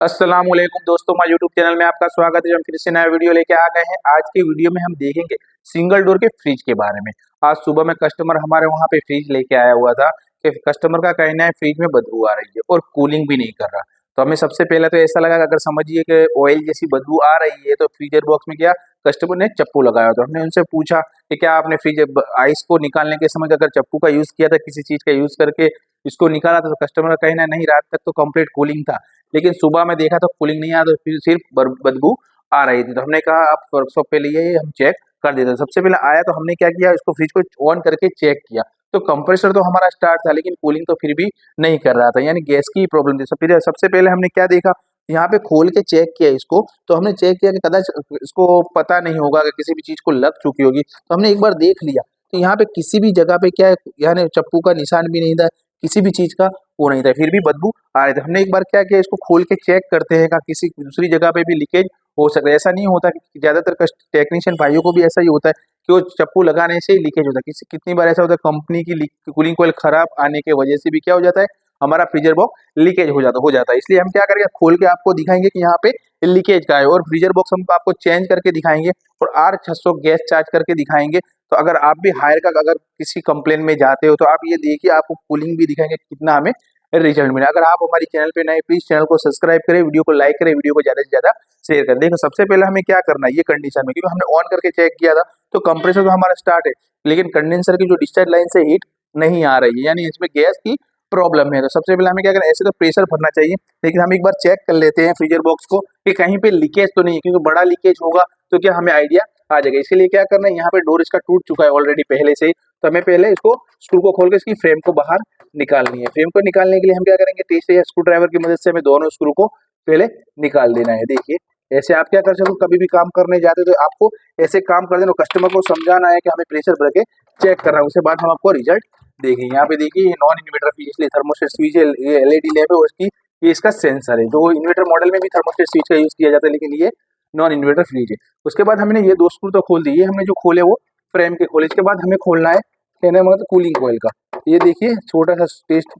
अस्सलाम वालेकुम दोस्तों, हमारे यूट्यूब चैनल में आपका स्वागत है। हम फिर से नया वीडियो लेके आ गए हैं। आज के वीडियो में हम देखेंगे सिंगल डोर के फ्रिज के बारे में। आज सुबह में कस्टमर हमारे वहां पे फ्रिज लेके आया हुआ था कि कस्टमर का कहना है फ्रिज में बदबू आ रही है और कूलिंग भी नहीं कर रहा। तो हमें सबसे पहले तो ऐसा लगा कि अगर समझिए कि ऑयल जैसी बदबू आ रही है तो फ्रीजर बॉक्स में क्या कस्टमर ने चप्पू लगाया। तो हमने उनसे पूछा कि क्या आपने फ्रिज आइस को निकालने के समय अगर चप्पू का यूज किया था, किसी चीज का यूज करके इसको निकाला था? तो कस्टमर का कहना नहीं, रात तक तो कंप्लीट कूलिंग था, लेकिन सुबह में देखा तो कूलिंग नहीं आया, तो फिर सिर्फ बदबू आ रही थी। तो हमने कहा आप वर्कशॉप पे लिए हम चेक कर देते हैं। सबसे पहले आया तो हमने क्या किया, इसको फ्रिज को ऑन करके चेक किया तो कंप्रेसर तो हमारा स्टार्ट था, लेकिन कूलिंग तो फिर भी नहीं कर रहा था, यानी गैस की प्रॉब्लम थी। फिर सबसे पहले हमने क्या देखा, यहाँ पे खोल के चेक किया इसको, तो हमने चेक किया कि कदाच इसको पता नहीं होगा कि किसी भी चीज को लग चुकी होगी। तो हमने एक बार देख लिया तो यहाँ पे किसी भी जगह पे क्या है, यानी चप्पू का निशान भी नहीं था, किसी भी चीज का वो नहीं था, फिर भी बदबू आ रहे थे। हमने एक बार क्या किया, इसको खोल के चेक करते हैं कि किसी दूसरी जगह पे भी लीकेज हो सकता है। ऐसा नहीं होता कि ज्यादातर टेक्नीशियन भाइयों को भी ऐसा ही होता है कि वो चप्पू लगाने से ही लीकेज होता है। कितनी बार ऐसा होता है कंपनी की कूलिंग कोयल खराब आने की वजह से भी क्या हो जाता है, हमारा फ्रीजर बॉक्स लीकेज हो जाता है। इसलिए हम क्या करेंगे, खोल के आपको दिखाएंगे कि यहाँ पे लीकेज का है, और फ्रीजर बॉक्स हम आपको चेंज करके दिखाएंगे और R600 गैस चार्ज करके दिखाएंगे। तो अगर आप भी हायर का अगर किसी कंप्लेन में जाते हो तो आप ये देखिए, आपको कूलिंग भी दिखाएंगे कितना हमें रिजल्ट मिला। अगर आप हमारे चैनल पे नए, प्लीज चैनल को सब्सक्राइब करें, वीडियो को लाइक करें, वीडियो को ज्यादा से ज्यादा शेयर करें। देखो सबसे पहले हमें क्या करना है, ये कंडीशन में क्योंकि हमने ऑन करके चेक किया था तो कंप्रेसर तो हमारा स्टार्ट है, लेकिन कंडेंसर की जो डिस्चार्ज लाइन से हीट नहीं आ रही है, यानी इसमें गैस की प्रॉब्लम है। तो सबसे पहले हमें क्या करना है, ऐसे तो प्रेशर भरना चाहिए, लेकिन हम एक बार चेक कर लेते हैं फ्रीजर बॉक्स को कि कहीं पे लीकेज तो नहीं है, क्योंकि बड़ा लीकेज होगा तो क्या हमें आइडिया आ जाएगा। इसके लिए क्या करना है, यहाँ पे डोर इसका टूट चुका है ऑलरेडी पहले से ही, तो हमें पहले इसको स्क्रू को खोल के इसकी फ्रेम को बाहर निकालनी है। फ्रेम को निकालने के लिए हम क्या करेंगे, टेस्ट या स्क्रू ड्राइवर की मदद से हमें दोनों स्क्रू को पहले निकाल देना है। देखिए ऐसे आप क्या कर सकते हो, कभी भी काम करने जाते तो आपको ऐसे काम कर देना, कस्टमर को समझाना है कि हमें प्रेशर भर के चेक करना है, उसके बाद हम आपको रिजल्ट देखिए। यहाँ पे देखिए ये नॉन इन्वर्टर फ्रिज, इसलिए थर्मोस्टेट स्विच है, ये LED लैंप है और इसकी ये इसका सेंसर है। जो इन्वर्टर मॉडल में भी थर्मोस्टेट स्विच का यूज किया जाता है, लेकिन ये नॉन इन्वर्टर फ्रिज है। उसके बाद हमने ये दो स्क्रू तो खोल दिए, हमने जो खोले वो फ्रेम के खोले। इसके बाद हमें खोलना है कहने मतलब कूलिंग कोयल का। ये देखिए छोटा सा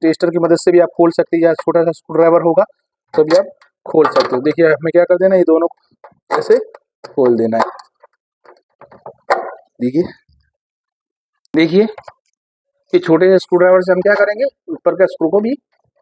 टेस्टर की मदद से भी आप खोल सकते हैं, या छोटा सा स्क्रू ड्राइवर होगा तो भी आप खोल सकते हो। देखिए हमें क्या कर देना है, ये दोनों ऐसे खोल देना है। देखिए देखिए कि छोटे से स्क्रू ड्राइवर से हम क्या करेंगे, ऊपर का स्क्रू को भी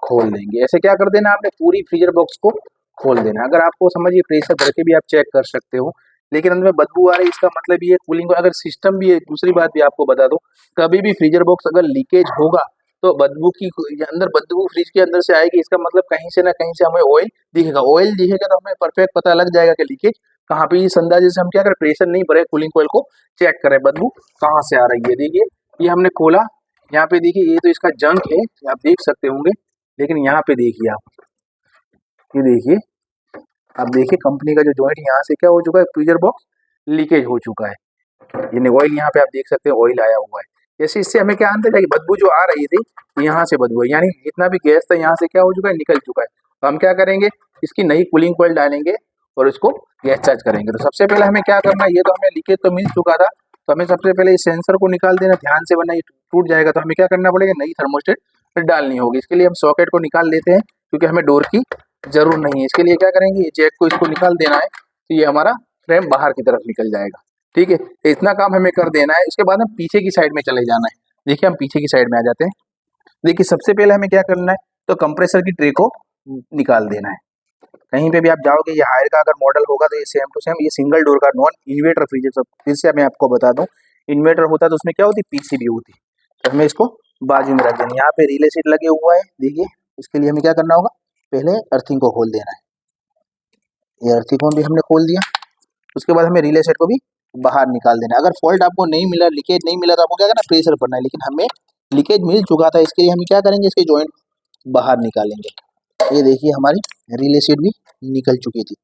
खोल देंगे। ऐसे क्या कर देना, आपने पूरी फ्रीजर बॉक्स को खोल देना। अगर आपको समझिए प्रेशर भर के भी आप चेक कर सकते हो, लेकिन अंदर में बदबू आ रही है, इसका मतलब ये कूलिंग अगर सिस्टम भी है। दूसरी बात भी आपको बता दो, कभी भी फ्रीजर बॉक्स अगर लीकेज होगा तो बदबू की अंदर बदबू फ्रिज के अंदर से आएगी, इसका मतलब कहीं से ना कहीं से हमें ऑयल दिखेगा। ऑयल दिखेगा तो हमें परफेक्ट पता लग जाएगा कि लीकेज कहाँ पे। इस अंदाजे से हम क्या करें, प्रेशर नहीं भरे कूलिंग कोयल को चेक करें बदबू कहाँ से आ रही है। देखिए ये हमने खोला, यहाँ पे देखिए ये तो इसका जंक है, आप देख सकते होंगे, लेकिन यहाँ पे देखिए आप, ये देखिए आप देखिए कंपनी का जो जॉइंट यहाँ से क्या हो चुका है, फ्रीजर बॉक्स लीकेज हो चुका है। यानी ऑयल यहाँ पे आप देख सकते हैं, ऑयल आया हुआ है। जैसे इससे हमें क्या अंतर है कि बदबू जो आ रही थी यहाँ से बदबू है, यानी जितना भी गैस था यहाँ से क्या हो चुका है, निकल चुका है। तो हम क्या करेंगे, इसकी नई कूलिंग कोयल डालेंगे और इसको गैस चार्ज करेंगे। तो सबसे पहले हमें क्या करना है, ये तो हमें लीकेज तो मिल चुका था, तो हमें सबसे पहले इस सेंसर को निकाल देना ध्यान से, वरना ये टूट जाएगा। तो हमें क्या करना पड़ेगा, नई थर्मोस्टेट डालनी होगी। इसके लिए हम सॉकेट को निकाल लेते हैं, क्योंकि हमें डोर की जरूर नहीं है। इसके लिए क्या करेंगे, ये जैक को इसको निकाल देना है, तो ये हमारा फ्रेम बाहर की तरफ निकल जाएगा। ठीक है, तो इतना काम हमें कर देना है। इसके बाद हम पीछे की साइड में चले जाना है। देखिए हम पीछे की साइड में आ जाते हैं। देखिए सबसे पहले हमें क्या करना है, तो कंप्रेसर की ट्रे को निकाल देना है। कहीं पे भी आप जाओगे, ये हायर का अगर मॉडल होगा तो ये सेम टू सेम, ये सिंगल डोर का नॉन इन्वर्टर फ्रिज है। सब फिर से मैं आपको बता दूं, इन्वर्टर होता तो उसमें क्या होती, पीसीबी होती। तो हमें इसको बाजू में रख देना। यहाँ पे रिले सेट लगे हुआ है, देखिए इसके लिए हमें क्या करना होगा, पहले अर्थिंग को खोल देना है। ये अर्थिंग को भी हमने खोल दिया। उसके बाद हमें रिले सेट को भी बाहर निकाल देना है। अगर फॉल्ट आपको नहीं मिला, लीकेज नहीं मिला, तो आपको क्या करना, प्रेशर भरना है, लेकिन हमें लीकेज मिल चुका था। इसके लिए हम क्या करेंगे, इसके जॉइंट बाहर निकालेंगे। ये देखिए हमारी रिले सेट भी निकल चुकी थी।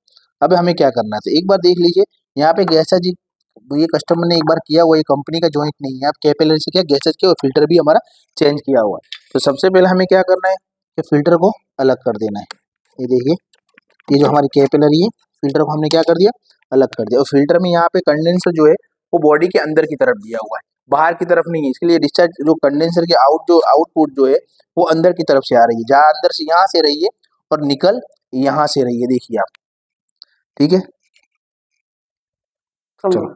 अब हमें क्या करना था, एक बार देख लीजिए यहाँ पे गैसा जी, ये कस्टमर ने एक बार किया हुआ, ये कंपनी का जॉइंट नहीं है। आप कैपिलरी से क्या गैसेज किया और फिल्टर भी हमारा चेंज किया हुआ है। तो सबसे पहले हमें क्या करना है कि फिल्टर को अलग कर देना है। ये देखिए ये जो हमारी कैपिलरी है, फिल्टर को हमने क्या कर दिया, अलग कर दिया। और फिल्टर में यहाँ पे कंडेंसर जो है वो बॉडी के अंदर की तरफ दिया हुआ है, बाहर की तरफ नहीं है। इसके लिए डिस्चार्ज जो कंडेंसर के आउटपुट जो है वो अंदर की तरफ से आ रही है, जहाँ अंदर से यहाँ से रही है और निकल यहाँ से रही है, देखिए आप, ठीक है। चलो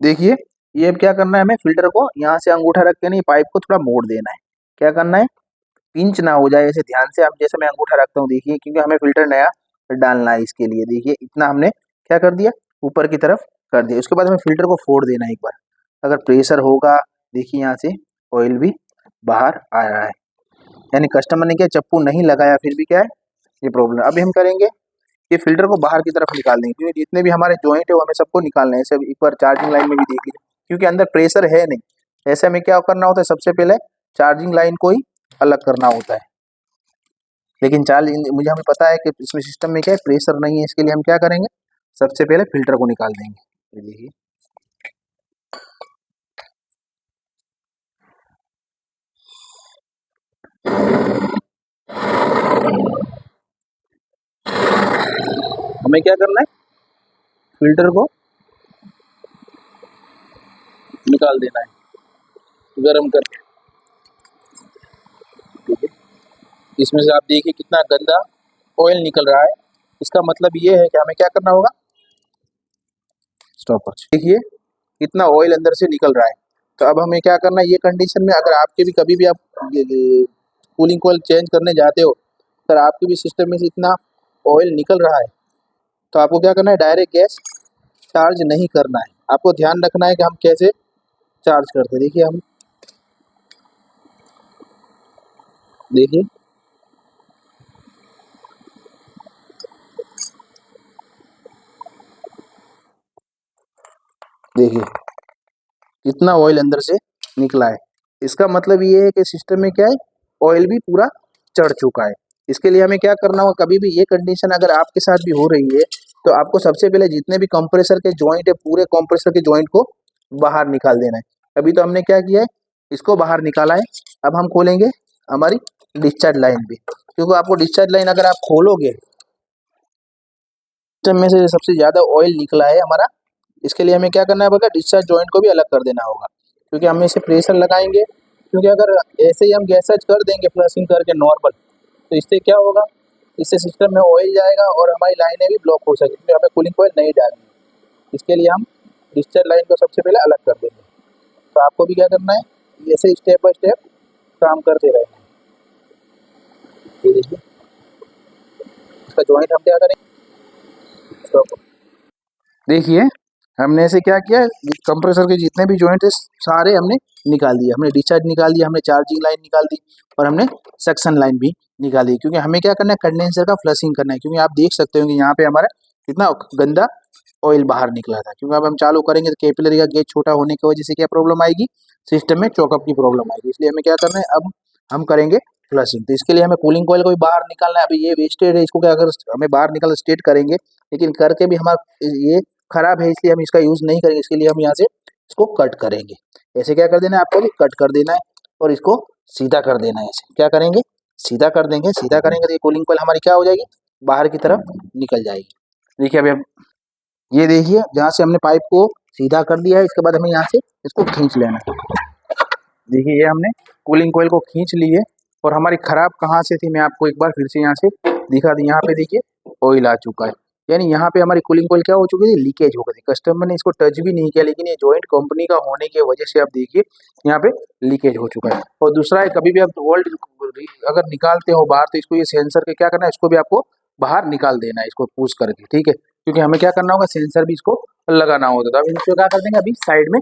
देखिए, ये अब क्या करना है, हमें फिल्टर को यहाँ से अंगूठा रख के नहीं, पाइप को थोड़ा मोड़ देना है। क्या करना है, पिंच ना हो जाए, ऐसे ध्यान से, आप जैसे मैं अंगूठा रखता हूँ देखिए, क्योंकि हमें फिल्टर नया डालना है इसके लिए। देखिए इतना हमने क्या कर दिया, ऊपर की तरफ कर दिया। उसके बाद हमें फिल्टर को फोड़ देना है एक बार। अगर प्रेशर होगा, देखिए यहाँ से ऑयल भी बाहर आ रहा है, यानी कस्टमर ने क्या चप्पू नहीं लगाया, फिर भी क्या है ये प्रॉब्लम। अभी हम करेंगे, ये फिल्टर को बाहर की तरफ निकाल देंगे, क्योंकि जितने भी हमारे जॉइंट है वो हमें सबको निकालना है। सब एक बार चार्जिंग लाइन में भी देख लीजिए, क्योंकि अंदर प्रेशर है नहीं। ऐसे में क्या करना होता है, सबसे पहले चार्जिंग लाइन को ही अलग करना होता है। लेकिन मुझे हमें पता है कि इसमें सिस्टम में क्या है, प्रेशर नहीं है। इसके लिए हम क्या करेंगे, सबसे पहले फिल्टर को निकाल देंगे। ये देखिए, हमें क्या करना है, फिल्टर को निकाल देना है गरम करके। ठीक है, इसमें से आप देखिए कितना गंदा ऑयल निकल रहा है। इसका मतलब ये है कि हमें क्या करना होगा, स्टॉपर देखिए कितना ऑयल अंदर से निकल रहा है। तो अब हमें क्या करना है, ये कंडीशन में अगर आपके भी कभी भी आप कूलिंग कॉइल चेंज करने जाते हो, अगर आपके भी सिस्टम में से इतना ऑयल निकल रहा है, तो आपको क्या करना है, डायरेक्ट गैस चार्ज नहीं करना है। आपको ध्यान रखना है कि हम कैसे चार्ज करते हैं। देखिए हम देखिए, देखिए कितना ऑयल अंदर से निकला है। इसका मतलब ये है कि सिस्टम में क्या है, ऑयल भी पूरा चढ़ चुका है। इसके लिए हमें क्या करना होगा, कभी भी ये कंडीशन अगर आपके साथ भी हो रही है, तो आपको सबसे पहले जितने भी कंप्रेसर के जॉइंट है, पूरे कंप्रेसर के जॉइंट को बाहर निकाल देना है। अभी तो हमने क्या किया है, इसको बाहर निकाला है। अब हम खोलेंगे हमारी डिस्चार्ज लाइन भी, क्योंकि आपको डिस्चार्ज लाइन अगर आप खोलोगे, सिस्टम में से सबसे ज़्यादा ऑयल निकला है हमारा। इसके लिए हमें क्या करना है, डिस्चार्ज जॉइंट को भी अलग कर देना होगा, क्योंकि हम इसे प्रेशर लगाएंगे। क्योंकि अगर ऐसे ही हम गैसेज कर देंगे फ्लशिंग करके नॉर्मल, तो इससे क्या होगा, इससे सिस्टम में ऑयल जाएगा और हमारी लाइनें भी ब्लॉक हो सकेंगी, क्योंकि हमें कूलिंग कॉइल नहीं डालनी। इसके लिए हम डिस्चार्ज लाइन को सबसे पहले अलग कर देंगे। तो आपको भी क्या करना है, ऐसे स्टेप बाय स्टेप काम करते रहेंगे। ये देखिए, इसका जॉइंट हम क्या करेंगे, देखिए हमने ऐसे क्या किया, कंप्रेसर के जितने भी जॉइंट है सारे हमने निकाल दिए। हमने डिस्चार्ज निकाल दिया, हमने चार्जिंग लाइन निकाल दी, और हमने सक्शन लाइन भी निकाल दी। क्योंकि हमें क्या करना है, कंडेंसर का फ्लशिंग करना है। क्योंकि आप देख सकते हो कि यहाँ पे हमारा कितना गंदा ऑयल बाहर निकला था। क्योंकि अब हम चालू करेंगे तो कैपिलरी का गेज छोटा होने की वजह से क्या प्रॉब्लम आएगी, सिस्टम में चौकअप की प्रॉब्लम आएगी। इसलिए हमें क्या करना है, अब हम करेंगे फ्लशिंग। तो इसके लिए हमें कूलिंग कॉइल को भी बाहर निकालना है। अभी ये वेस्टेड है, इसको क्या अगर हमें बाहर निकाल स्टेट करेंगे, लेकिन करके भी हमारा ये खराब है, इसलिए हम इसका यूज नहीं करेंगे। इसके लिए हम यहाँ से इसको कट करेंगे। ऐसे क्या कर देना है, आपको भी कट कर देना है और इसको सीधा कर देना है। ऐसे क्या करेंगे, सीधा कर देंगे। सीधा करेंगे तो ये कूलिंग कॉइल हमारी क्या हो जाएगी, बाहर की तरफ निकल जाएगी। देखिए अभी हम ये देखिए, जहाँ से हमने पाइप को सीधा कर दिया है, इसके बाद हमें यहाँ से इसको खींच लेना है। देखिए ये हमने कूलिंग कॉइल को खींच ली है। और हमारी खराब कहाँ से थी, मैं आपको एक बार फिर से यहाँ से दिखा दी। यहाँ पे देखिए ऑयल आ चुका है, यानी यहाँ पे हमारी कूलिंग कॉइल क्या हो चुकी थी, लीकेज हो गई थी। कस्टमर ने इसको टच भी नहीं किया, लेकिन ये जॉइंट कंपनी का होने की वजह से आप देखिए यहाँ पे लीकेज हो चुका है। और दूसरा है, कभी भी आप ओल्ड अगर निकालते हो बाहर, तो इसको ये सेंसर के क्या करना है, इसको भी आपको बाहर निकाल देना है, इसको पुश करके। ठीक है, क्योंकि हमें क्या करना होगा, सेंसर भी इसको लगाना होता था। अभी इसको क्या कर देंगे, अभी साइड में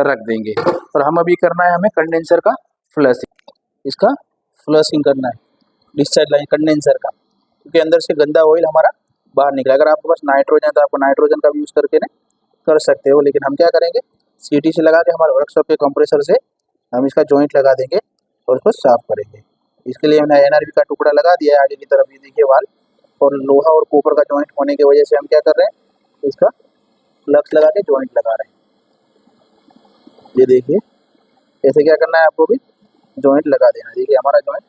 रख देंगे। और हम अभी करना है हमें कंडेंसर का फ्लशिंग, इसका फ्लशिंग करना है डिस्चार्ज लाइन कंडेंसर का, क्योंकि अंदर से गंदा ऑयल हमारा बाहर निकला। अगर आपके पास नाइट्रोजन है तो आपको नाइट्रोजन का भी यूज़ करके ना कर सकते हो, लेकिन हम क्या करेंगे, सीटी से लगा के हमारे वर्कशॉप के कंप्रेसर से हम इसका जॉइंट लगा देंगे और उसको साफ करेंगे। इसके लिए हमने एनआरबी का टुकड़ा लगा दिया है आगे की तरफ, ये देखिए वाल। और लोहा और कॉपर का जॉइंट होने की वजह से हम क्या कर रहे हैं, इसका फ्लक्स लगा के जॉइंट लगा रहे हैं। ये देखिए ऐसे क्या करना है, आपको भी जॉइंट लगा देना। देखिए हमारा जॉइंट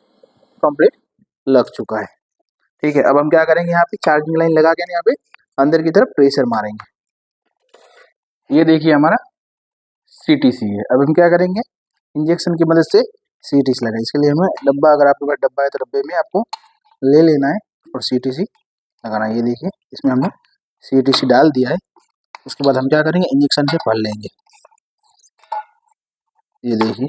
कंप्लीट लग चुका है। ठीक है, अब हम क्या करेंगे, यहाँ पे चार्जिंग लाइन लगा के यहाँ पे अंदर की तरफ प्रेशर मारेंगे। ये देखिए हमारा सीटीसी है। अब हम क्या करेंगे, इंजेक्शन की मदद से सीटीसी लगाए। इसके लिए हमें डब्बा, अगर आपके पास डब्बा है तो डब्बे में आपको ले लेना है और सीटीसी लगाना है। ये देखिए इसमें हमने CTC डाल दिया है। उसके बाद हम क्या करेंगे, इंजेक्शन से भर लेंगे। ये देखिए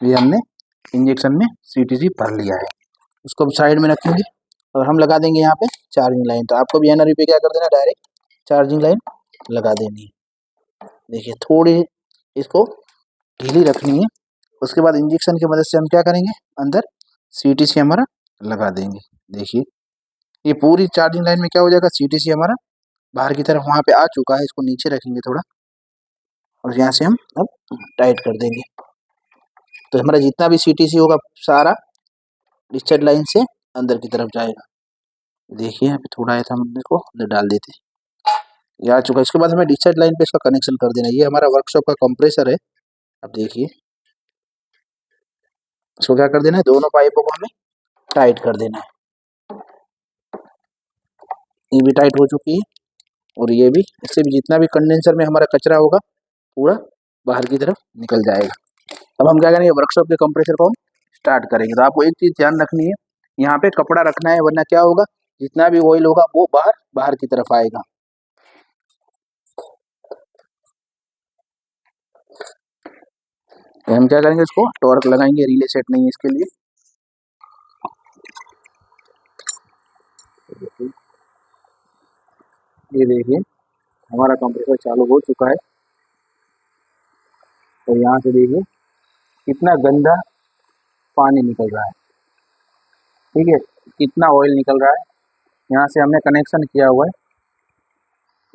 ये हमने इंजेक्शन में CTC भर लिया है। उसको हम साइड में रखेंगे और हम लगा देंगे यहाँ पे चार्जिंग लाइन। तो आपको भी NRV पे क्या कर देना, डायरेक्ट चार्जिंग लाइन लगा देनी है। देखिए थोड़ी इसको ढीली रखनी है। उसके बाद इंजेक्शन की मदद से हम क्या करेंगे, अंदर CTC हमारा लगा देंगे। देखिए ये पूरी चार्जिंग लाइन में क्या हो जाएगा, CTC हमारा बाहर की तरफ वहाँ पे आ चुका है। इसको नीचे रखेंगे थोड़ा और यहाँ से हम अब टाइट कर देंगे। तो हमारा जितना भी CTC होगा सारा डिस्चार्ज लाइन से अंदर की तरफ जाएगा। देखिए यहाँ पे थोड़ा आया था, हम इसको अंदर डाल देते, ये आ चुका है। इसके बाद हमें डिस्चार्ज लाइन पे इसका कनेक्शन कर देना है। ये हमारा वर्कशॉप का कंप्रेसर है। अब देखिए इसको क्या कर देना है, दोनों पाइपों को हमें टाइट कर देना है। ये भी टाइट हो चुकी है और ये भी। इससे भी जितना भी कंडेंसर में हमारा कचरा होगा पूरा बाहर की तरफ निकल जाएगा। अब हम क्या करेंगे, वर्कशॉप के कंप्रेसर को हम स्टार्ट करेंगे। तो आपको एक चीज़ ध्यान रखनी है, यहाँ पे कपड़ा रखना है, वरना क्या होगा, जितना भी ऑयल होगा वो बाहर बाहर की तरफ आएगा। तो हम क्या करेंगे, इसको टॉर्क लगाएंगे, रिले सेट नहीं है इसके लिए। ये देखिए हमारा कंप्रेसर चालू हो चुका है। तो यहाँ से देखिए कितना गंदा पानी निकल रहा है, ठीक है, कितना ऑयल निकल रहा है। यहाँ से हमने कनेक्शन किया हुआ है,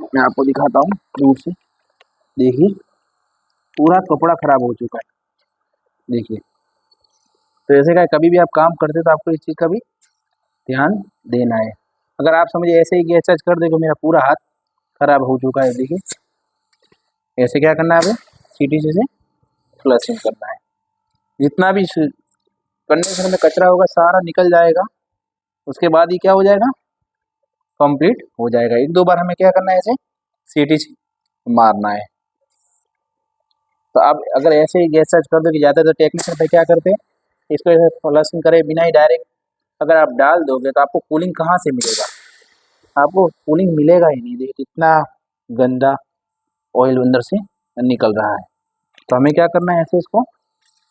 मैं आपको दिखाता हूँ दूर से। देखिए पूरा कपड़ा खराब हो चुका है। देखिए तो ऐसे का कभी भी आप काम करते तो आपको इस चीज़ का भी ध्यान देना है। अगर आप समझे ऐसे ही गैस चार्ज कर दे तो मेरा पूरा हाथ खराब हो चुका है। देखिए ऐसे क्या करना है, हमें CTC से फ्लशिंग करना है। जितना भी कंडेंसर में कचरा होगा सारा निकल जाएगा। उसके बाद ही क्या हो जाएगा, कंप्लीट हो जाएगा। एक दो बार हमें क्या करना है, ऐसे CTC मारना है। तो आप अगर ऐसे ही गैस चार्ज कर दो, कि ज़्यादातर टेक्नीशियन पे क्या करते हैं, इसको ऐसे फ्लशिंग करे बिना ही डायरेक्ट अगर आप डाल दोगे तो आपको कूलिंग कहाँ से मिलेगा, आपको कूलिंग मिलेगा ही नहीं। देखिए कितना गंदा ऑयल अंदर से निकल रहा है। तो हमें क्या करना है, ऐसे इसको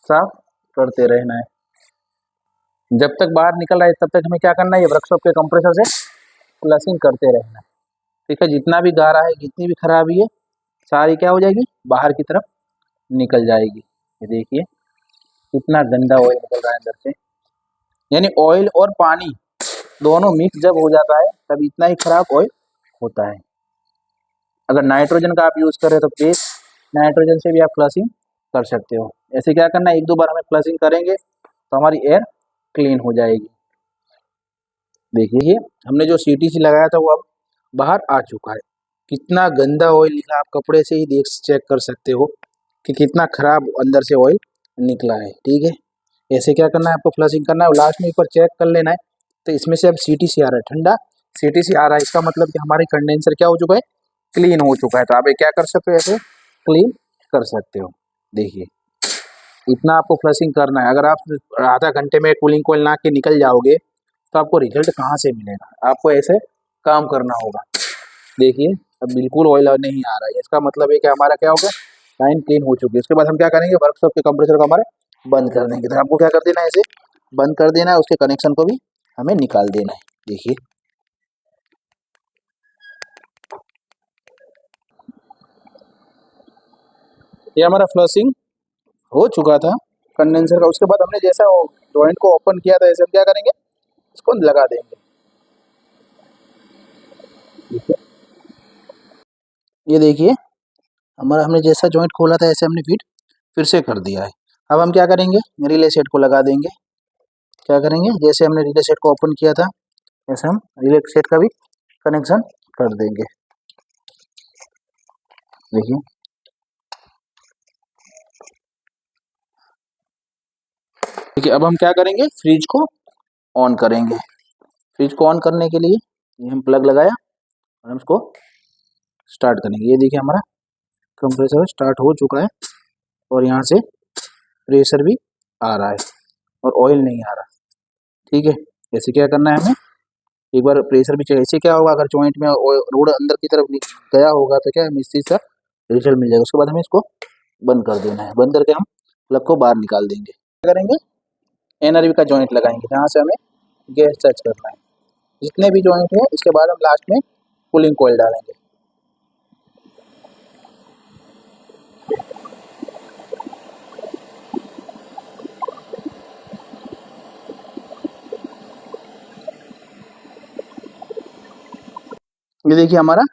साफ करते रहना है। जब तक बाहर निकल रहा है तब तक हमें क्या करना है, ये वर्कशॉप के कंप्रेसर से फ्लशिंग करते रहना है। ठीक है, जितना भी गारा है, जितनी भी खराबी है, सारी क्या हो जाएगी, बाहर की तरफ निकल जाएगी। ये देखिए कितना गंदा ऑयल निकल रहा है अंदर से। यानी ऑयल और पानी दोनों मिक्स जब हो जाता है तब इतना ही खराब ऑयल होता है। अगर नाइट्रोजन का आप यूज़ करें तो प्लीज़ नाइट्रोजन से भी आप फ्लशिंग कर सकते हो। ऐसे क्या करना है, एक दो बार हमें फ्लशिंग करेंगे तो हमारी एयर क्लीन हो जाएगी। देखिए हमने जो CTC लगाया था वो अब बाहर आ चुका है। कितना गंदा ऑयल निकला, आप कपड़े से ही देख चेक कर सकते हो कि कितना खराब अंदर से ऑयल निकला है। ठीक है, ऐसे क्या करना है, आपको फ्लशिंग करना है और लास्ट में एक बार चेक कर लेना है। तो इसमें से अब CTC आ रहा है, ठंडा CTC आ रहा है, इसका मतलब कि हमारे कंडेंसर क्या हो चुका है, क्लीन हो चुका है। तो आप ये क्या कर सकते हो, ऐसे क्लीन कर सकते हो। देखिए इतना आपको फ्लशिंग करना है। अगर आप आधा घंटे में कूलिंग कोयल ना के निकल जाओगे तो आपको रिजल्ट कहाँ से मिलेगा, आपको ऐसे काम करना होगा। देखिए अब बिल्कुल ऑयल नहीं आ रहा है, इसका मतलब है कि हमारा क्या होगा, लाइन क्लीन हो चुकी है। उसके बाद हम क्या करेंगे, वर्कशॉप के कंप्रेसर को हमारे बंद कर देंगे। तो आपको क्या कर देना है, ऐसे बंद कर देना है, उसके कनेक्शन को भी हमें निकाल देना है। देखिए ये हमारा फ्लशिंग हो चुका था कंडेंसर का। उसके बाद हमने जैसा जॉइंट को ओपन किया था, ऐसे हम क्या करेंगे, इसको लगा देंगे। ठीक है, ये देखिए हमारा हमने जैसा जॉइंट खोला था ऐसे हमने फिर से कर दिया है। अब हम क्या करेंगे, रिले सेट को लगा देंगे। क्या करेंगे, जैसे हमने रिले सेट को ओपन किया था ऐसे हम रिले सेट का भी कनेक्शन कर देंगे। देखिए देखिए अब हम क्या करेंगे, फ्रिज को ऑन करेंगे। फ्रिज को ऑन करने के लिए ये हम प्लग लगाया और हम इसको स्टार्ट करेंगे। ये देखिए हमारा कंप्रेसर स्टार्ट हो चुका है और यहाँ से प्रेशर भी आ रहा है और ऑयल नहीं आ रहा। ठीक है, ऐसे क्या करना है हमें, एक बार प्रेशर भी चाहिए। इससे क्या होगा, अगर जॉइंट में रोड अंदर की तरफ गया होगा तो क्या हमें इस चीज़ का रिजल्ट मिल जाएगा। उसके बाद हमें इसको बंद कर देना है। बंद करके हम प्लग को बाहर निकाल देंगे। क्या करेंगे, एनआरबी का जॉइंट लगाएंगे जहाँ से हमें गैस टच करना है। जितने भी जॉइंट है इसके बाद हम लास्ट में कूलिंग कॉइल डालेंगे। ये देखिए हमारा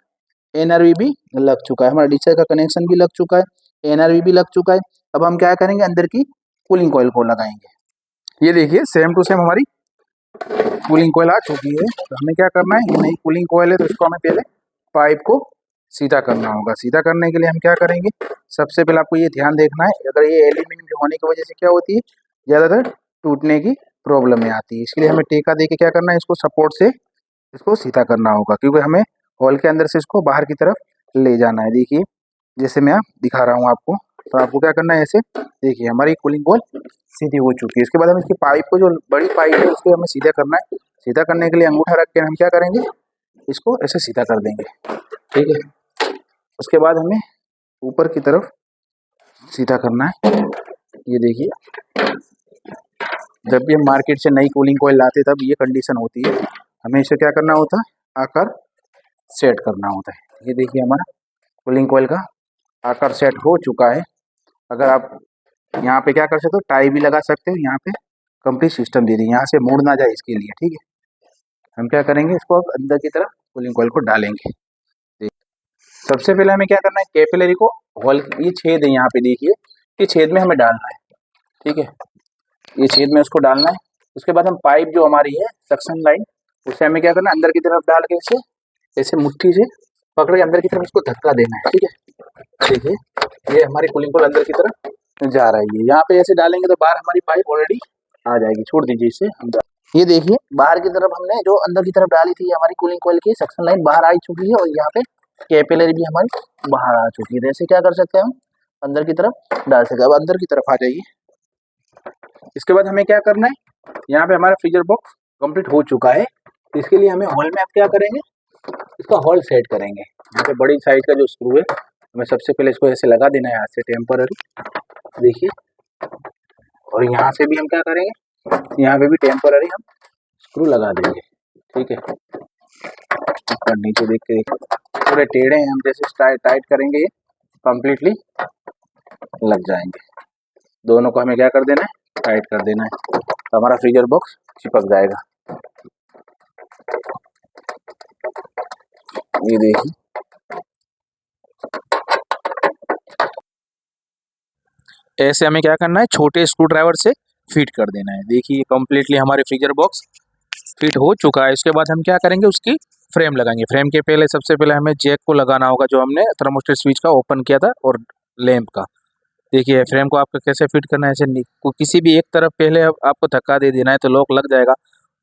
एनआरबी भी लग चुका है, हमारा डीसी का कनेक्शन भी लग चुका है, एनआरबी भी लग चुका है। अब हम क्या करेंगे, अंदर की कूलिंग कॉइल को लगाएंगे। ये देखिए सेम टू सेम हमारी कूलिंग कॉइल आ चुकी है। तो हमें क्या करना है, ये नई कूलिंग कॉइल है तो इसको हमें पहले पाइप को सीधा करना होगा। सीधा करने के लिए हम क्या करेंगे, सबसे पहले आपको ये ध्यान देखना है, अगर ये एल्यूमिनियम के होने की वजह से क्या होती है, ज़्यादातर टूटने की प्रॉब्लम में आती है। इसलिए हमें टेका दे के क्या करना है, इसको सपोर्ट से इसको सीधा करना होगा, क्योंकि हमें हॉल के अंदर से इसको बाहर की तरफ ले जाना है। देखिए जैसे मैं दिखा रहा हूँ आपको, तो आपको क्या करना है, ऐसे देखिए हमारी कूलिंग कॉइल सीधी हो चुकी है। इसके बाद हम इसकी पाइप को, जो बड़ी पाइप है उसको हमें सीधा करना है। सीधा करने के लिए अंगूठा रख के हम क्या करेंगे, इसको ऐसे सीधा कर देंगे। ठीक है, उसके बाद हमें ऊपर की तरफ सीधा करना है। ये देखिए, जब भी हम मार्केट से नई कूलिंग कॉइल लाते तब ये कंडीशन होती है, हमें इसे क्या करना होता है, आकार सेट करना होता है। ये देखिए हमारा कूलिंग कॉइल का आकार सेट हो चुका है। अगर आप यहाँ पे क्या कर सकते हो, टाई भी लगा सकते हो, यहाँ पे कंप्लीट सिस्टम दे दी, यहाँ से मुड़ ना जाए इसके लिए। ठीक है, हम क्या करेंगे, इसको अब अंदर की तरफ कूलिंग कॉइल को डालेंगे। सबसे पहले हमें क्या करना है, कैपिलरी को हॉल, ये छेद है यहाँ पे देखिए, ये छेद में हमें डालना है। ठीक है, ये छेद में उसको डालना है। उसके बाद हम पाइप जो हमारी है सक्शन लाइन, उसे हमें क्या करना है, अंदर की तरफ डाल के इसे ऐसे मुट्ठी से पकड़ के अंदर की तरफ इसको धक्का देना है। ठीक है, देखिए ये हमारी कूलिंग कॉइल अंदर की तरफ जा रही है। यहाँ पे ऐसे डालेंगे तो बाहर हमारी पाइप ऑलरेडी आ जाएगी। छोड़ दीजिए इसे। ये देखिए बाहर की तरफ हमने जो अंदर की तरफ डाली थी, हमारी कूलिंग कॉइल की सक्शन लाइन बाहर आ चुकी है, और यहाँ पे कैपिलरी भी हमारी बाहर आ चुकी है। जैसे क्या कर सकते हैं, हम अंदर की तरफ डाल सकते हैं। अब अंदर की तरफ आ जाइए। इसके बाद हमें क्या करना है, यहाँ पे हमारा फ्रीजर बॉक्स कंप्लीट हो चुका है। इसके लिए हमें हॉल में अब क्या करेंगे, इसका हॉल सेट करेंगे। यहाँ पे बड़ी साइज का जो स्क्रू है, हमें सबसे पहले इसको ऐसे लगा देना है हाथ से टेम्पररी। देखिए, और यहाँ से भी हम क्या करेंगे, यहाँ पे भी टेम्पररी हम स्क्रू लगा देंगे। ठीक है, और नीचे देख के थोड़े टेढ़े हैं, हम जैसे टाइट करेंगे ये कम्प्लीटली लग जाएंगे। दोनों को हमें क्या कर देना है, टाइट कर देना है, तो हमारा फ्रीजर बॉक्स चिपक जाएगा। ये देखिए, ऐसे हमें क्या करना है, छोटे स्क्रू ड्राइवर से फिट कर देना है। देखिए कम्प्लीटली हमारे फ्रीजर बॉक्स फिट हो चुका है। इसके बाद हम क्या करेंगे, उसकी फ्रेम लगाएंगे। फ्रेम के पहले सबसे पहले हमें जैक को लगाना होगा, जो हमने थर्मोस्टेट स्विच का ओपन किया था, और लैंप का। देखिए फ्रेम को आपको कैसे फिट करना है, ऐसे किसी भी एक तरफ पहले आपको धक्का दे देना है तो लॉक लग जाएगा।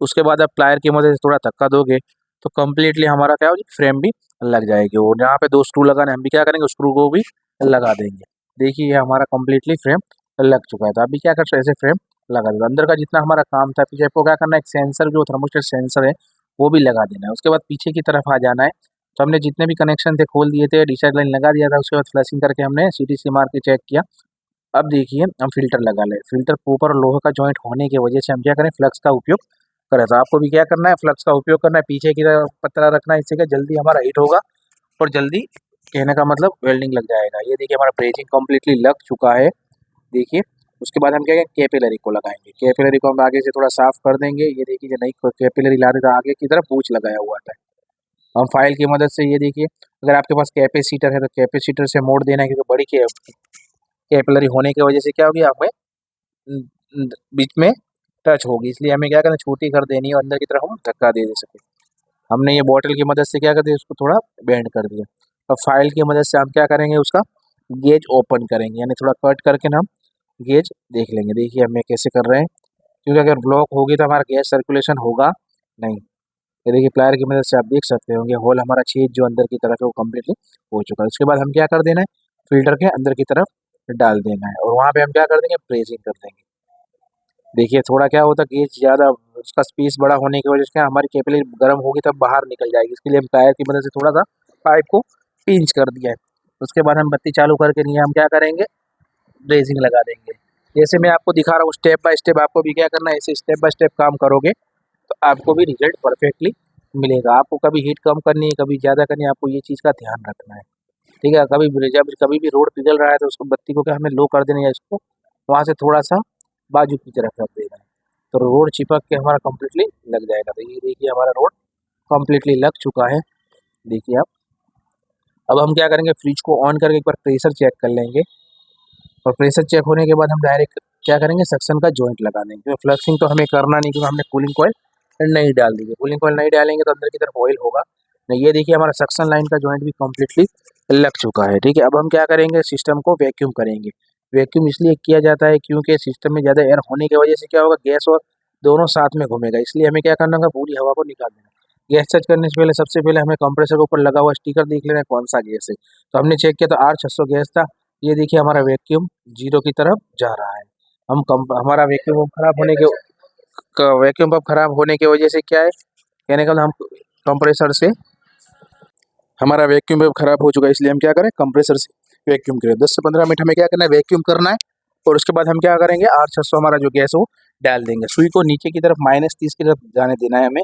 उसके बाद आप प्लायर की मदद से थोड़ा धक्का दोगे तो कम्प्लीटली हमारा क्या होगी, फ्रेम भी लग जाएगी। और यहाँ पे 2 स्क्रू लगाने, हम भी क्या करेंगे, स्क्रू को भी लगा देंगे। देखिए ये हमारा कम्प्लीटली फ्रेम लग चुका है। तो अभी क्या कर सकते हैं, ऐसे फ्रेम लगा देगा। अंदर का जितना हमारा काम था, पीछे आपको क्या करना है, एक सेंसर जो थर्मोस्टेट सेंसर है वो भी लगा देना है। उसके बाद पीछे की तरफ आ जाना है। तो हमने जितने भी कनेक्शन थे खोल दिए थे, डिसाइड लाइन लगा दिया था। उसके बाद फ्लशिंग करके हमने CTC मार के चेक किया। अब देखिए हम फिल्टर लगा ले। फिल्टर के ऊपर लोहे का जॉइंट होने की वजह से हम क्या करें, फ्लक्स का उपयोग करें। तो आपको भी क्या करना है, फ्लक्स का उपयोग करना है। पीछे की तरफ पतला रखना है, इससे क्या जल्दी हमारा हीट होगा और जल्दी, कहने का मतलब, वेल्डिंग लग जाएगा। ये देखिए हमारा ब्रेजिंग कम्प्लीटली लग चुका है। देखिए उसके बाद हम क्या करेंगे, कैपिलरी को लगाएंगे। कैपिलरी को हम आगे से थोड़ा साफ कर देंगे। ये देखिए नई कैपिलरी ला रहे, आगे की तरफ पूछ लगाया हुआ था। हम फाइल की मदद से, ये देखिए अगर आपके पास कैपेसिटर है तो कैपेसिटर से मोड़ देना है, क्योंकि बड़ी कैपिलरी होने की वजह से क्या होगी, हमें बीच में टच होगी, इसलिए हमें क्या करना है, छोटी कर देनी है और अंदर की तरफ हम धक्का दे सके। हमने ये बॉटल की मदद से क्या कर दिया, उसको थोड़ा बेंड कर दिया। अब फाइल की मदद से हम क्या करेंगे, उसका गेज ओपन करेंगे, यानी थोड़ा कट करके ना हम गेज देख लेंगे। देखिए हमें कैसे कर रहे हैं, क्योंकि अगर ब्लॉक होगी तो हमारा गैस सर्कुलेशन होगा नहीं। ये देखिए प्लायर की मदद से आप देख सकते होंगे, होल हमारा छेद जो अंदर की तरफ है वो कम्प्लीटली हो चुका है। उसके बाद हम क्या कर देना है, फिल्टर के अंदर की तरफ डाल देना है, और वहाँ पे हम क्या कर देंगे, ब्रेजिंग कर देंगे। देखिए थोड़ा क्या होता है गेज ज़्यादा उसका स्पेस बड़ा होने की वजह से क्या हमारी कैपिलरी गर्म होगी तब बाहर निकल जाएगी। इसके लिए हम टायर की मदद से थोड़ा सा पाइप को पिंच कर दिया है। उसके बाद हम बत्ती चालू करके नहीं हम क्या करेंगे ब्रेजिंग लगा देंगे। जैसे मैं आपको दिखा रहा हूँ स्टेप बाय स्टेप आपको भी क्या करना है, ऐसे स्टेप बाय स्टेप काम करोगे तो आपको भी रिजल्ट परफेक्टली मिलेगा। आपको कभी हीट कम करनी है कभी ज़्यादा करनी है, आपको ये चीज़ का ध्यान रखना है। ठीक है, जब कभी भी रोड पिघल रहा है तो उसको बत्ती को क्या हमें लो कर देना है, इसको वहाँ से थोड़ा सा बाजू की तरफ रख देना है तो रोड चिपक के हमारा कम्प्लीटली लग जाएगा। तो ये देखिए हमारा रोड कम्प्लीटली लग चुका है। देखिए आप अब हम क्या करेंगे फ्रिज को ऑन करके एक बार प्रेशर चेक कर लेंगे और प्रेशर चेक होने के बाद हम डायरेक्ट क्या करेंगे सक्शन का जॉइंट लगा देंगे। क्योंकि फ्लक्सिंग तो हमें करना नहीं क्योंकि हमने कूलिंग कॉइल नहीं डाल दी है। कूलिंग कॉइल नहीं डालेंगे तो अंदर की तरफ ऑयल होगा नहीं। ये देखिए हमारा सक्शन लाइन का जॉइंट भी कम्प्लीटली लग चुका है। ठीक है, अब हम क्या करेंगे सिस्टम को वैक्यूम करेंगे। वैक्यूम इसलिए किया जाता है क्योंकि सिस्टम में ज़्यादा एयर होने की वजह से क्या होगा गैस और दोनों साथ में घूमेगा, इसलिए हमें क्या करना होगा पूरी हवा को निकाल देना। गैस चेक करने से पहले सबसे पहले हमें कंप्रेसर के ऊपर लगा हुआ स्टिकर देख लेना है कौन सा गैस है। तो हमने चेक किया तो R600 गैस था। ये देखिए हमारा वैक्यूम जीरो की तरफ जा रहा है। हमारा वैक्यूम वैक्यूम पंप खराब होने की वजह से क्या है कहने का मतलब हम कंप्रेसर से हमारा वैक्यूम पंप खराब हो चुका है, इसलिए हम क्या करें कंप्रेसर से वैक्यूम करें। 10 से 15 मिनट हमें क्या करना है वैक्यूम करना है और उसके बाद हम क्या करेंगे R600 हमारा जो गैस है वो डाल देंगे। सुई को नीचे की तरफ -30 की तरफ जाने देना है हमें।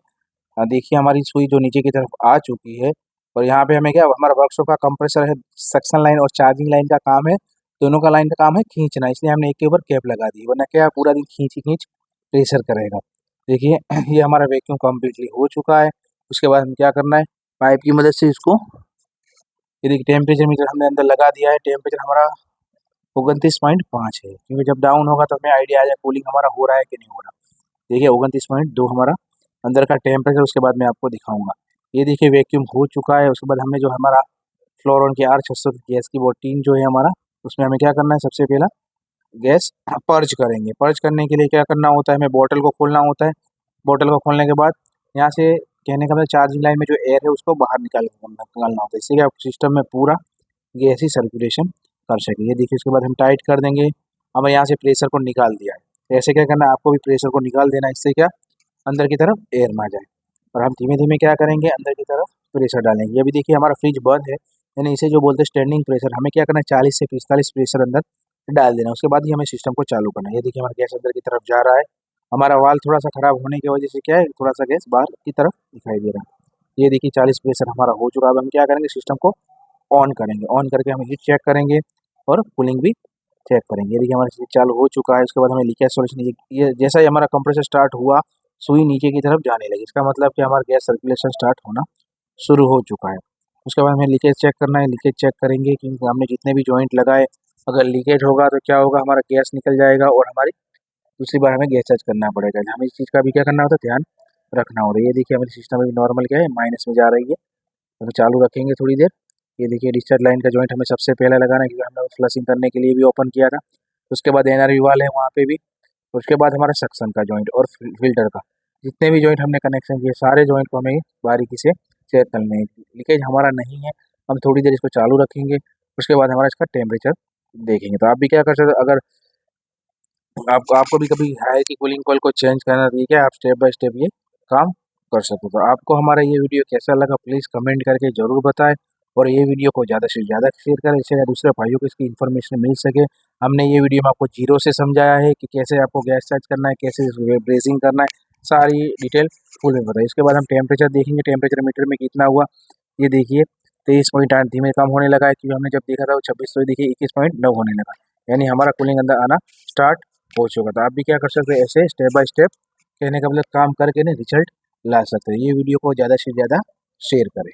देखिए हमारी सुई जो नीचे की तरफ आ चुकी है और यहाँ पे हमें क्या हमारा वर्कशॉप का कंप्रेसर है सक्शन लाइन और चार्जिंग लाइन का काम है, दोनों का लाइन का काम है खींचना, इसलिए हमने एक के ऊपर कैप लगा दी वरना क्या पूरा दिन खींच ही खींच प्रेशर करेगा। देखिए ये हमारा वैक्यूम कम्प्लीटली हो चुका है। उसके बाद हम क्या करना है पाइप की मदद से इसको ये देखिए टेम्परेचर मीटर हमने अंदर लगा दिया है। टेम्परेचर हमारा 29.5 है क्योंकि जब डाउन होगा तो हमें आइडिया आ जाए कूलिंग हमारा हो रहा है कि नहीं हो रहा। देखिए 29.2 हमारा अंदर का टेम्परेचर, उसके बाद मैं आपको दिखाऊंगा। ये देखिए वैक्यूम हो चुका है। उसके बाद हमने जो हमारा फ्लोरॉन की R600 गैस की बोटीन जो है हमारा उसमें हमें क्या करना है सबसे पहला गैस पर्ज करेंगे। पर्ज करने के लिए क्या करना होता है हमें बोतल को खोलना होता है। बोतल को खोलने के बाद यहाँ से कहने का मतलब चार्जिंग लाइन में जो एयर है उसको बाहर निकालना होता है, इससे क्या सिस्टम में पूरा गैस ही सर्कुलेशन कर सके। ये देखिए उसके बाद हम टाइट कर देंगे। हमें यहाँ से प्रेशर को निकाल दिया है, तो ऐसे क्या करना है आपको भी प्रेशर को निकाल देना, इससे क्या अंदर की तरफ एयर ना जाए। और हम धीमे धीमे क्या करेंगे अंदर की तरफ प्रेशर डालेंगे। अभी देखिए हमारा फ्रिज बंद है यानी इसे जो बोलते हैं स्टैंडिंग प्रेशर, हमें क्या करना है 40 से 45 प्रेशर अंदर डाल देना, उसके बाद ही हमें सिस्टम को चालू करना है। ये देखिए हमारा गैस अंदर की तरफ जा रहा है। हमारा वाल थोड़ा सा खराब होने की वजह से क्या है थोड़ा सा गैस बाहर की तरफ दिखाई दे रहा है। ये देखिए 40 प्रेशर हमारा हो चुका है। अब हम क्या करेंगे सिस्टम को ऑन करेंगे, ऑन करके हम हीट चेक करेंगे और कूलिंग भी चेक करेंगे। ये देखिए हमारा स्विच चालू हो चुका है। उसके बाद हमें लीकेज सॉल्यूशन ये जैसा ही हमारा कंप्रेसर स्टार्ट हुआ सुई नीचे की तरफ जाने लगी, इसका मतलब कि हमारा गैस सर्कुलेशन स्टार्ट होना शुरू हो चुका है। उसके बाद हमें लीकेज चेक करना है। लीकेज चेक करेंगे क्योंकि हमने जितने भी जॉइंट लगाए अगर लीकेज होगा तो क्या होगा हमारा गैस निकल जाएगा और हमारी दूसरी बार हमें गैस चार्ज करना पड़ेगा। हमें इस चीज़ का भी क्या करना होता है ध्यान रखना होता है। ये देखिए हमारी सिस्टम अभी नॉर्मल क्या है माइनस में जा रही है, तो चालू रखेंगे थोड़ी देर। ये देखिए डिस्चार्ज लाइन का जॉइंट हमें सबसे पहले लगाना है क्योंकि हमने फ्लशिंग करने के लिए भी ओपन किया था। उसके बाद एनआरवी वाल है वहाँ पे भी, उसके बाद हमारा सक्शन का जॉइंट और फिल्टर का जितने भी जॉइंट हमने कनेक्शन किए सारे जॉइंट को हमें बारीकी से चेक करने हैं। लीकेज हमारा नहीं है। हम थोड़ी देर इसको चालू रखेंगे, उसके बाद हमारा इसका टेम्परेचर देखेंगे। तो आप भी क्या कर सकते हो अगर आपको भी कभी है कि कूलिंग कॉइल को चेंज करना ठीक है, आप स्टेप बाय स्टेप ये काम कर सकते हो। तो आपको हमारा ये वीडियो कैसा लगा प्लीज़ कमेंट करके ज़रूर बताएं और ये वीडियो को ज़्यादा से ज़्यादा शेयर करें, इससे दूसरे भाइयों को इसकी इन्फॉर्मेशन मिल सके। हमने ये वीडियो में आपको जीरो से समझाया है कि कैसे आपको गैस चार्ज करना है, कैसे ब्रेजिंग करना है, सारी डिटेल फुल में बताई। इसके बाद हम टेम्परेचर देखेंगे, टेम्परेचर मीटर में कितना हुआ। ये देखिए 23.8 धीमे कम होने लगा है क्योंकि हमने जब देखा था वो 26, तो देखिए 21.9 होने लगा, यानी हमारा कूलिंग अंदर आना स्टार्ट हो चुका था। आप भी क्या कर सकते हैं ऐसे स्टेप बाय स्टेप कहने का मतलब काम करके ना रिजल्ट ला सकते हैं। ये वीडियो को ज़्यादा से ज़्यादा शेयर करें।